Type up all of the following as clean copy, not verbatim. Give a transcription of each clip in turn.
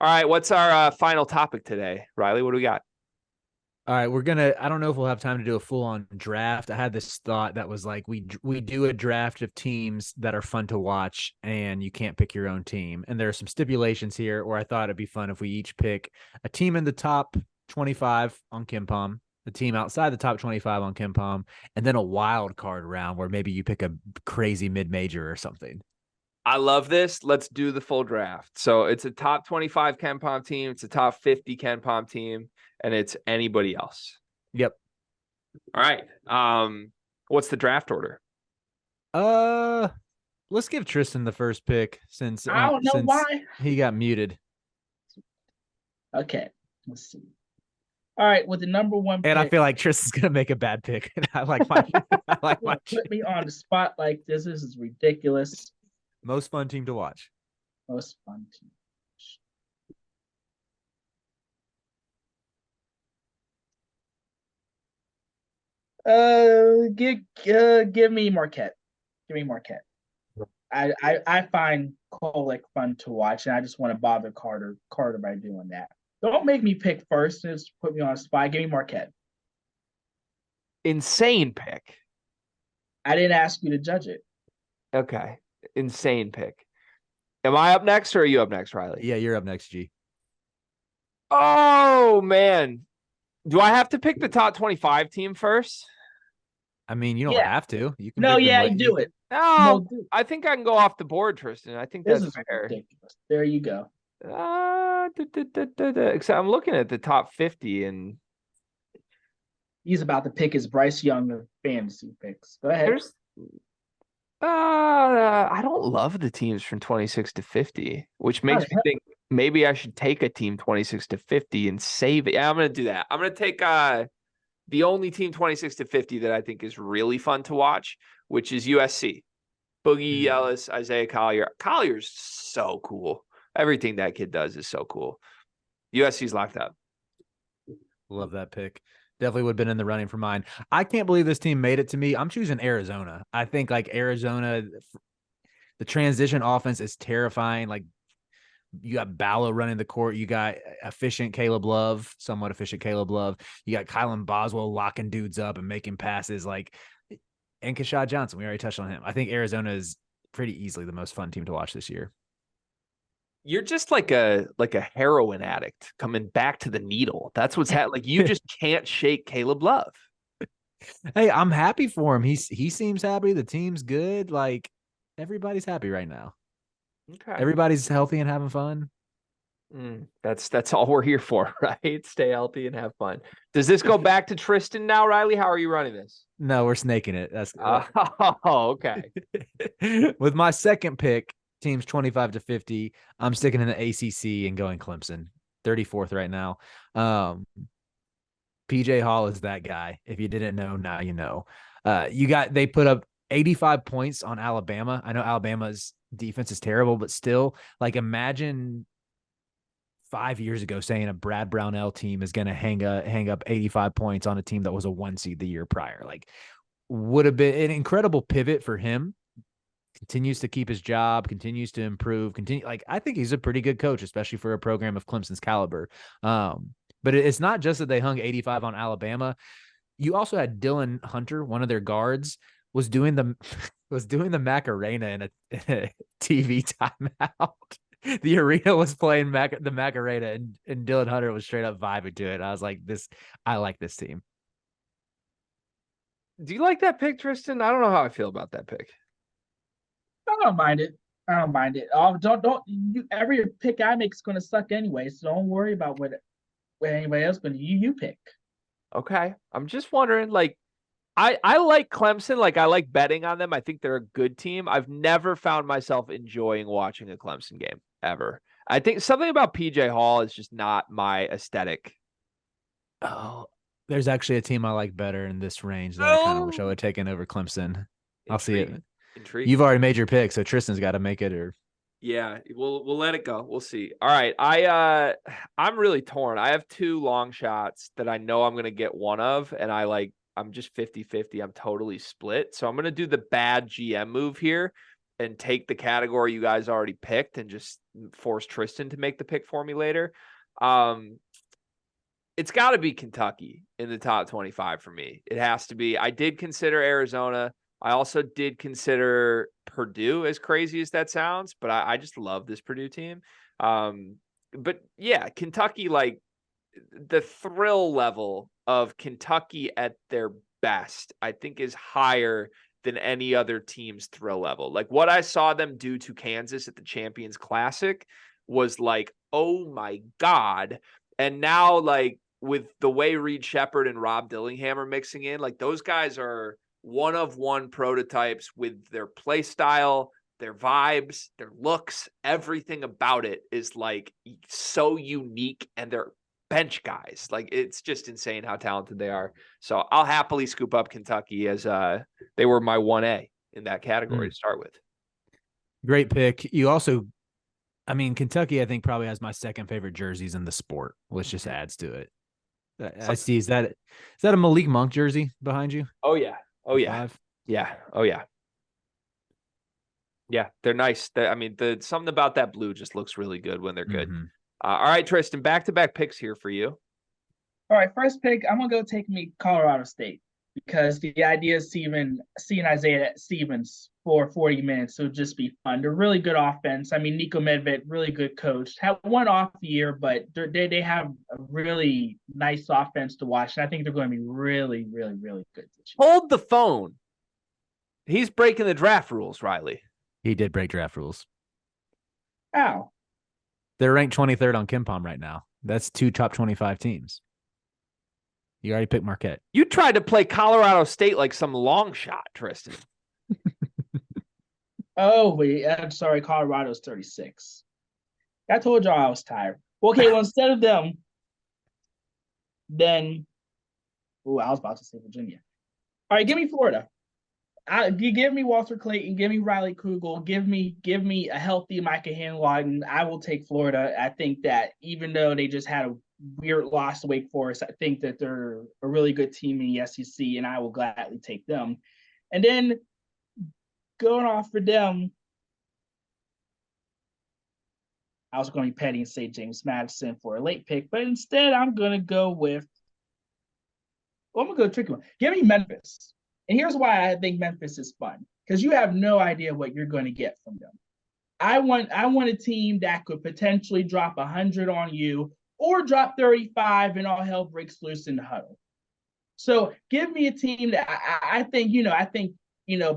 All right, what's our final topic today, Riley? What do we got? All right, I don't know if we'll have time to do a full-on draft. I had this thought that was like we do a draft of teams that are fun to watch, and you can't pick your own team. And there are some stipulations here, where I thought it'd be fun if we each pick a team in the top 25 on KenPom, a team outside the top 25 on KenPom, and then a wild card round where maybe you pick a crazy mid-major or something. I love this. Let's do the full draft. So it's a top 25 Ken Pom team, it's a top 50 Ken Pom team, and it's anybody else. Yep. All right. What's the draft order? Uh, let's give Tristan the first pick since I don't know why. he got muted. Okay, let's see. All right, with the number one And pick, I feel like Tristan's gonna make a bad pick. I like my put me on the spot like this. This is ridiculous. most fun team to watch. Most fun team. Give me Marquette. Give me Marquette. I find Kolek fun to watch, and I just want to bother Carter by doing that. Don't make me pick first. Just put me on the spot. Give me Marquette. Insane pick. I didn't ask you to judge it. Okay. Insane pick. Am I up next or are you up next, Riley? Yeah, you're up next, G. Oh, man. Do I have to pick the top 25 team first? I mean, you don't have to. You can No, pick yeah, them do it. No, I think I can go off the board, Tristan. I think This that's is fair. ridiculous. There you go. Except I'm looking at the top 50 and He's about to pick his Bryce Young fantasy picks. Go ahead. there's I don't love the teams from 26 to 50, which makes me think maybe I should take a team 26 to 50 and save it. Yeah, I'm gonna do that. I'm gonna take the only team 26 to 50 that I think is really fun to watch, which is USC. Boogie Ellis, Isaiah Collier. Collier's so cool. Everything that kid does is so cool. USC's locked up. Love that pick. Definitely would have been in the running for mine. I can't believe this team made it to me. I'm choosing Arizona. I think like Arizona, the transition offense is terrifying. Like you got Ballo running the court. You got efficient Caleb Love, somewhat efficient Caleb Love. You got Kylan Boswell locking dudes up and making passes and Kashad Johnson. We already touched on him. I think Arizona is pretty easily the most fun team to watch this year. You're just like a heroin addict coming back to the needle. That's what's happening. Like you just can't shake Caleb Love. Hey, I'm happy for him. He seems happy. The team's good. Like everybody's happy right now. Okay. Everybody's healthy and having fun. That's all we're here for, right? Stay healthy and have fun. Does this go back to Tristan now, Riley? How are you running this? No, we're snaking it. That's okay. With my second pick, teams 25 to 50, I'm sticking in the ACC and going Clemson, 34th right now. PJ Hall is that guy. If you didn't know, now you know. They put up 85 points on Alabama. I know Alabama's defense is terrible, but still, like imagine 5 years ago saying a Brad Brownell team is going to hang up 85 points on a team that was a 1 seed the year prior. Like would have been an incredible pivot for him. Continues to keep his job, continues to improve, I think he's a pretty good coach, especially for a program of Clemson's caliber. But it's not just that they hung 85 on Alabama. You also had Dylan Hunter, one of their guards, was doing the Macarena in a TV timeout. The arena was playing the Macarena, and Dylan Hunter was straight up vibing to it. I was like, I like this team. Do you like that pick, Tristan? I don't know how I feel about that pick. I don't mind it. Don't you? Every pick I make is going to suck anyway, so don't worry about what anybody else going to you pick. Okay, I'm just wondering. Like, I like Clemson. Like, I like betting on them. I think they're a good team. I've never found myself enjoying watching a Clemson game ever. I think something about PJ Hall is just not my aesthetic. Oh, there's actually a team I like better in this range that I kind of wish I would have taken over Clemson. I'll see it. Intriguing. You've already made your pick, so Tristan's got to make it. Or yeah, we'll let it go. We'll see. All right, I'm really torn. I have 2 long shots that I know I'm gonna get one of, and I'm just 50-50. I'm totally split. So I'm gonna do the bad GM move here and take the category you guys already picked and just force Tristan to make the pick for me later. It's got to be Kentucky in the top 25 for me. It has to be. I did consider Arizona. I also did consider Purdue, as crazy as that sounds, but I just love this Purdue team. But yeah, Kentucky, like the thrill level of Kentucky at their best, I think is higher than any other team's thrill level. Like what I saw them do to Kansas at the Champions Classic was like, oh my God. And now, like, with the way Reed Shepherd and Rob Dillingham are mixing in, like those guys are one-of-one prototypes with their play style, their vibes, their looks, everything about it is like so unique, and they're bench guys. Like it's just insane how talented they are. So I'll happily scoop up Kentucky as they were my 1A in that category to start with. Great pick. You also, I mean, Kentucky, I think probably has my second favorite jerseys in the sport, which just adds to it. I see. Is that a Malik Monk jersey behind you? Oh yeah. Oh yeah. 5? Yeah. Oh yeah. Yeah, they're nice. I mean, something about that blue just looks really good when they're good. Mm-hmm. All right, Tristan, back-to-back picks here for you. All right, first pick, I'm going to go take me Colorado State because the idea of seeing Isaiah Stevens for 40 minutes would just be fun. They're really good offense. I mean, Nico Medved, really good coach. Had one off year, but they have a really nice offense to watch, and I think they're going to be really, really, really good this year. Hold the phone. He's breaking the draft rules, Riley. He did break draft rules. Ow. They're ranked 23rd on KenPom right now. That's 2 top 25 teams. You already picked Marquette. You tried to play Colorado State like some long shot, Tristan. Oh, wait. I'm sorry. Colorado's 36. I told y'all I was tired. Okay, well, instead of them, then I was about to say Virginia. All right, give me Florida. You give me Walter Clayton, give me Riley Kugel, give me a healthy Micah Hanlon. I will take Florida. I think that even though they just had a weird loss to Wake Forest, I think that they're a really good team in the SEC, and I will gladly take them. And then going off for them, I was going to be petty and say James Madison for a late pick, but instead I'm going to go with I'm going to go tricky one. Give me Memphis. And here's why I think Memphis is fun, because you have no idea what you're going to get from them. I want a team that could potentially drop 100 on you or drop 35 and all hell breaks loose in the huddle. So give me a team that I think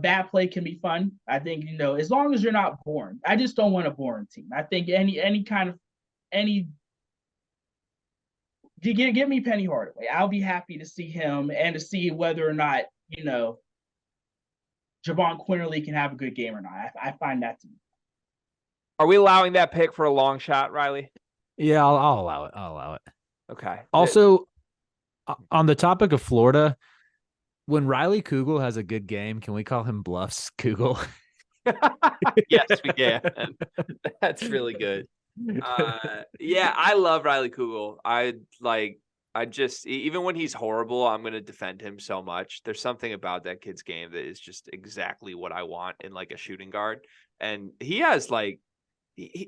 bad play can be fun. I think, as long as you're not boring. I just don't want a boring team. I think give me Penny Hardaway. I'll be happy to see him and to see whether or not, Javon Quinterly can have a good game or not. I find that to be. Are we allowing that pick for a long shot, Riley? Yeah, I'll allow it. Okay. Also, on the topic of Florida, when Riley Kugel has a good game, can we call him Bluffs Kugel? Yes, we can. That's really good. Yeah, I love Riley Kugel. Even when he's horrible, I'm going to defend him so much. There's something about that kid's game that is just exactly what I want in like a shooting guard. And he has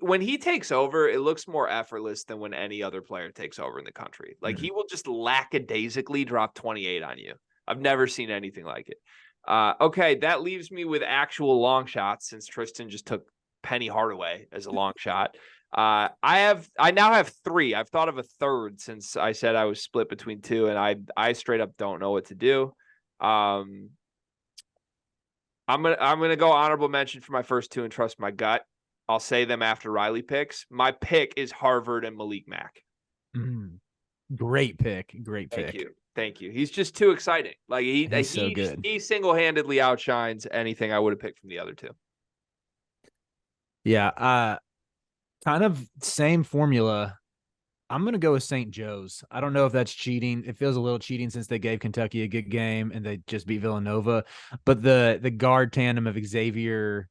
when he takes over, it looks more effortless than when any other player takes over in the country. Like he will just lackadaisically drop 28 on you. I've never seen anything like it. Okay, that leaves me with actual long shots since Tristan just took Penny Hardaway as a long shot. I now have 3. I've thought of a third since I said I was split between 2, and I straight up don't know what to do. I'm gonna go honorable mention for my first 2 and trust my gut. I'll say them after Riley picks. My pick is Harvard and Malik Mack. Great pick. Thank you. He's just too exciting. Like he's so good. He single-handedly outshines anything I would have picked from the other 2. Yeah. Kind of same formula. I'm going to go with St. Joe's. I don't know if that's cheating. It feels a little cheating since they gave Kentucky a good game and they just beat Villanova. But the guard tandem of Xavier,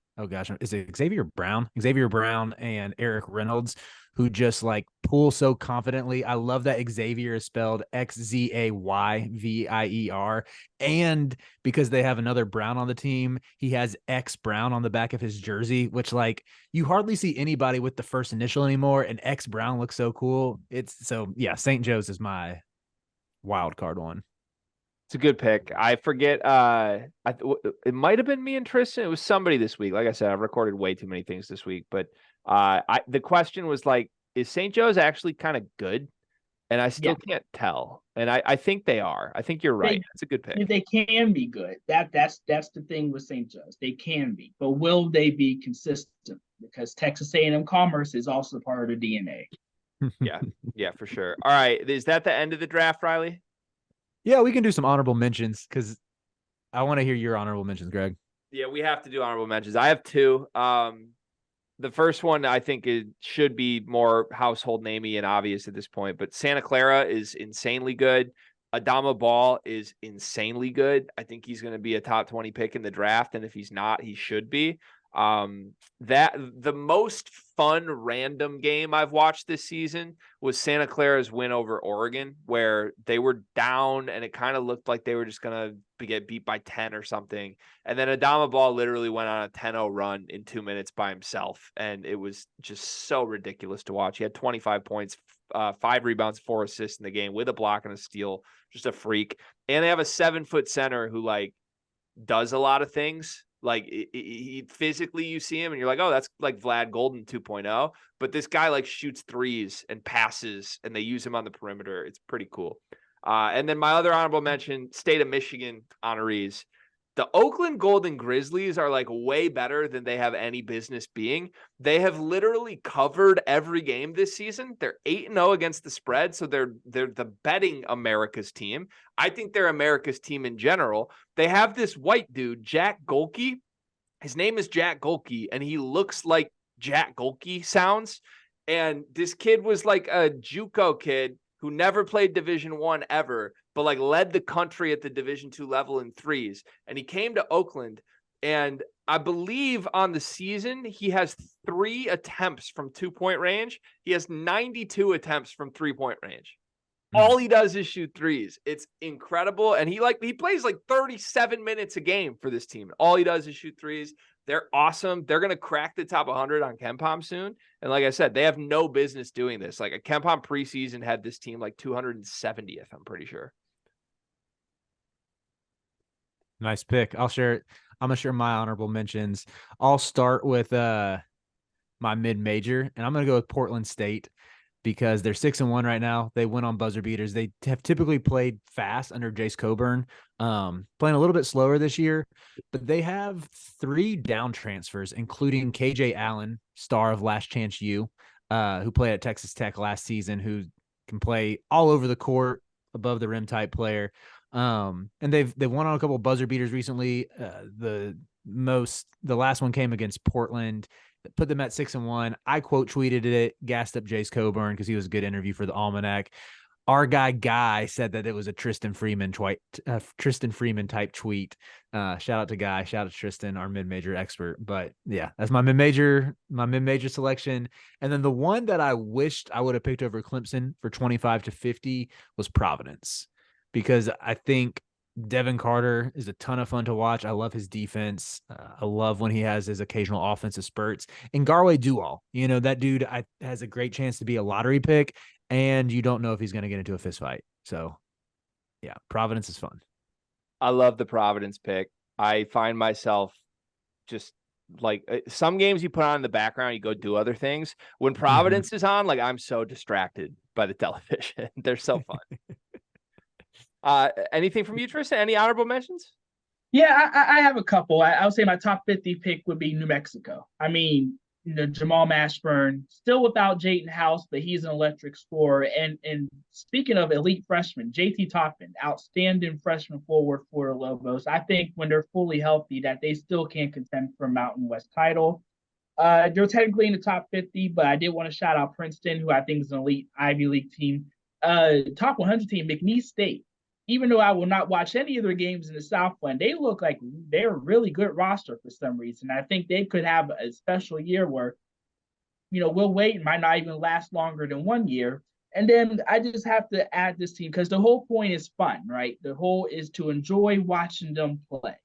is it Xavier Brown? Xavier Brown and Eric Reynolds, who just like pull so confidently. I love that Xavier is spelled Xzayvier. And because they have another Brown on the team, he has X Brown on the back of his jersey, which like you hardly see anybody with the first initial anymore. And X Brown looks so cool. Yeah, St. Joe's is my wild card one. It's a good pick. I forget. It might have been me and Tristan. It was somebody this week. Like I said, I've recorded way too many things this week. But the question was like, is St. Joe's actually kind of good? And I still can't tell. And I think they are. I think you're right. It's a good pick. They can be good. That's the thing with St. Joe's. They can be, but will they be consistent? Because Texas A&M Commerce is also part of the DNA. Yeah, for sure. All right, is that the end of the draft, Riley? Yeah, we can do some honorable mentions because I want to hear your honorable mentions, Greg. Yeah, we have to do honorable mentions. I have two. The first one I think it should be more household namey and obvious at this point, but Santa Clara is insanely good. Adama Ball is insanely good. I think he's going to be a top 20 pick in the draft, and if he's not, he should be. That the most fun random game I've watched this season was Santa Clara's win over Oregon, where they were down and it kind of looked like they were just going to get beat by 10 or something. And then Adama Ball literally went on a 10-0 run in 2 minutes by himself. And it was just so ridiculous to watch. He had 25 points, 5 rebounds, 4 assists in the game with a block and a steal, just a freak. And they have a 7-foot center who like does a lot of things. Like he physically, you see him and you're like, oh, that's like Vlad Golden 2.0. But this guy like shoots threes and passes and they use him on the perimeter. It's pretty cool. And then my other honorable mention, State of Michigan honorees. The Oakland Golden Grizzlies are like way better than they have any business being. They have literally covered every game this season. They're 8-0 against the spread, so they're the betting America's team. I think they're America's team in general. They have this white dude, Jack Golke. His name is Jack Golke, and he looks like Jack Golke sounds. And this kid was like a JUCO kid who never played Division I ever, but like led the country at the Division II level in threes. And he came to Oakland, and I believe on the season, he has 3 attempts from 2-point range. He has 92 attempts from 3-point range. All he does is shoot threes. It's incredible. And he plays like 37 minutes a game for this team. All he does is shoot threes. They're awesome. They're going to crack the top 100 on KenPom soon. And like I said, they have no business doing this. Like a KenPom preseason had this team like 270th, I'm pretty sure. Nice pick. I'm going to share my honorable mentions. I'll start with my mid-major, and I'm going to go with Portland State because they're 6-1 right now. They win on buzzer beaters. They have typically played fast under Jace Coburn, playing a little bit slower this year, but they have 3 down transfers, including KJ Allen, star of Last Chance U, who played at Texas Tech last season, who can play all over the court, above the rim type player. And they've won on a couple of buzzer beaters recently. The last one came against Portland, put them at 6-1. I quote tweeted it, gassed up Jace Coburn because he was a good interview for the Almanac. Our guy said that it was a Tristan Freeman type tweet. Shout out to Guy, shout out to Tristan, our mid-major expert. But yeah, that's my mid-major selection. And then the one that I wished I would have picked over Clemson for 25-50 was Providence, because I think Devin Carter is a ton of fun to watch. I love his defense. I love when he has his occasional offensive spurts. And Garway Dual, that dude has a great chance to be a lottery pick, and you don't know if he's going to get into a fist fight. So, yeah, Providence is fun. I love the Providence pick. I find myself just like some games you put on in the background, you go do other things. When Providence is on, like I'm so distracted by the television. They're so fun. Anything from you, Tristan? Any honorable mentions? Yeah, I have a couple. I would say my top 50 pick would be New Mexico. I mean, Jamal Mashburn, still without Jayden House, but he's an electric scorer. And speaking of elite freshmen, JT Toppin, outstanding freshman forward for the Lobos. I think when they're fully healthy, that they still can contend for a Mountain West title. They're technically in the top 50, but I did want to shout out Princeton, who I think is an elite Ivy League team. Top 100 team, McNeese State. Even though I will not watch any of their games in the Southland, they look like they're a really good roster for some reason. I think they could have a special year where Will wait. It might not even last longer than 1 year. And then I just have to add this team because the whole point is fun, right? The whole is to enjoy watching them play.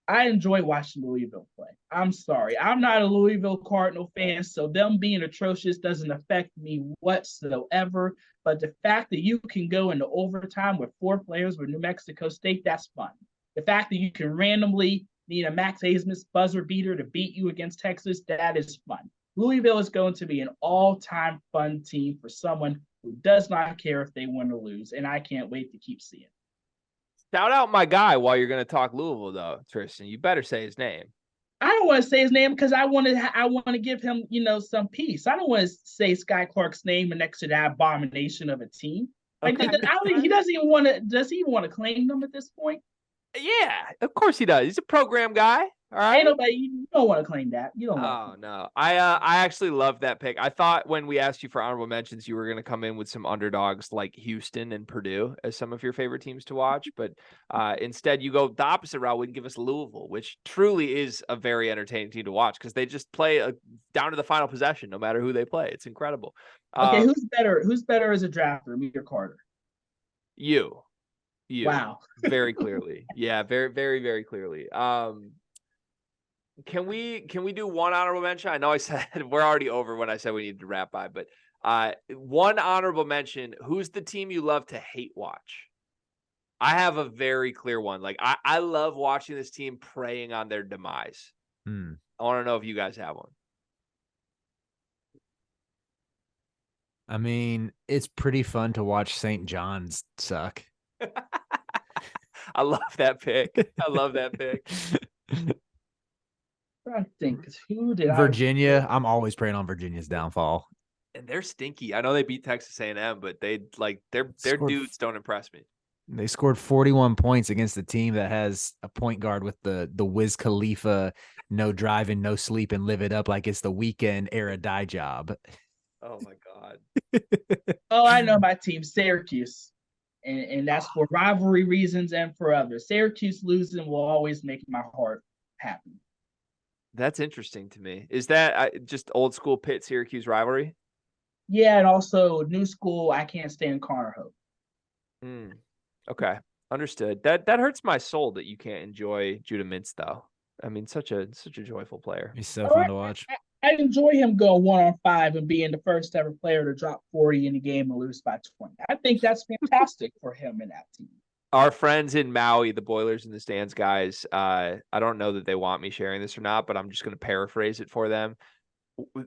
I enjoy watching Louisville play. I'm sorry. I'm not a Louisville Cardinal fan, so them being atrocious doesn't affect me whatsoever. But the fact that you can go into overtime with 4 players with New Mexico State, that's fun. The fact that you can randomly need a Max Hazemus buzzer beater to beat you against Texas, that is fun. Louisville is going to be an all-time fun team for someone who does not care if they win or lose, and I can't wait to keep seeing. Shout out my guy while you're going to talk Louisville, though, Tristan. You better say his name. I don't want to say his name because I want to give him, some peace. I don't want to say Sky Clark's name next to that abomination of a team. Like, okay. He doesn't even want to. Does he even want to claim them at this point? Yeah, of course he does. He's a program guy. All right. Ain't nobody, you don't want to claim that. You don't. Oh no, I actually love that pick. I thought when we asked you for honorable mentions, you were going to come in with some underdogs like Houston and Purdue as some of your favorite teams to watch, but instead you go the opposite route and give us Louisville, which truly is a very entertaining team to watch because they just play down to the final possession, no matter who they play. It's incredible. Okay, who's better? Who's better as a drafter, me or Carter? You. Wow. Very clearly. Yeah, very, very, very clearly. Can we do one honorable mention? I know I said we're already over when I said we needed to wrap by, but one honorable mention. Who's the team you love to hate watch? I have a very clear one. Like I love watching this team preying on their demise. I want to know if you guys have one. I mean, it's pretty fun to watch St. John's suck. I love that pick. I love that pick. I think who did Virginia. I'm always praying on Virginia's downfall. And they're stinky. I know they beat Texas A&M, but they their dudes don't impress me. They scored 41 points against a team that has a point guard with the Wiz Khalifa, no driving, no sleep, and live it up like it's the weekend era dye job. Oh my God. Oh, I know my team, Syracuse. And that's for rivalry reasons and for others. Syracuse losing will always make my heart happy. That's interesting to me. Is that just old school Pitt Syracuse rivalry? Yeah, and also new school. I can't stand Connor Hope. Okay, understood. That hurts my soul that you can't enjoy Judah Mintz though. I mean, such a joyful player. He's so fun to watch. I enjoy him going 1-on-5 and being the first ever player to drop 40 in a game and lose by 20. I think that's fantastic for him and that team. Our friends in Maui, the Boilers in the Stands guys, I don't know that they want me sharing this or not, but I'm just going to paraphrase it for them.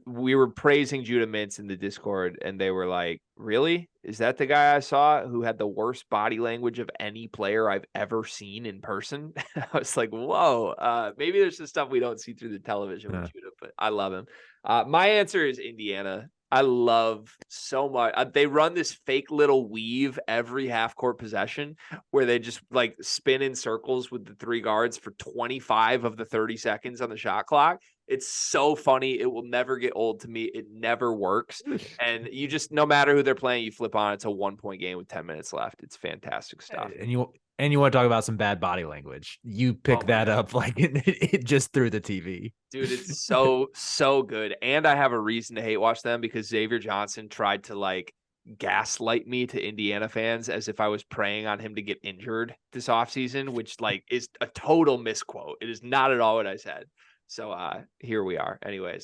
We were praising Judah Mintz in the Discord, and they were like, really? Is that the guy I saw who had the worst body language of any player I've ever seen in person? I was like, whoa, maybe there's some stuff we don't see through the television with Judah, but I love him. My answer is Indiana. I love so much. They run this fake little weave every half court possession where they just like spin in circles with the 3 guards for 25 of the 30 seconds on the shot clock. It's so funny. It will never get old to me. It never works. And you just, no matter who they're playing, you flip on. It's a 1-point game with 10 minutes left. It's fantastic stuff. And you want to talk about some bad body language. You pick that up like it just through the TV. Dude, it's so good. And I have a reason to hate watch them because Xavier Johnson tried to like gaslight me to Indiana fans as if I was preying on him to get injured this offseason, which like is a total misquote. It is not at all what I said. So here we are. Anyways.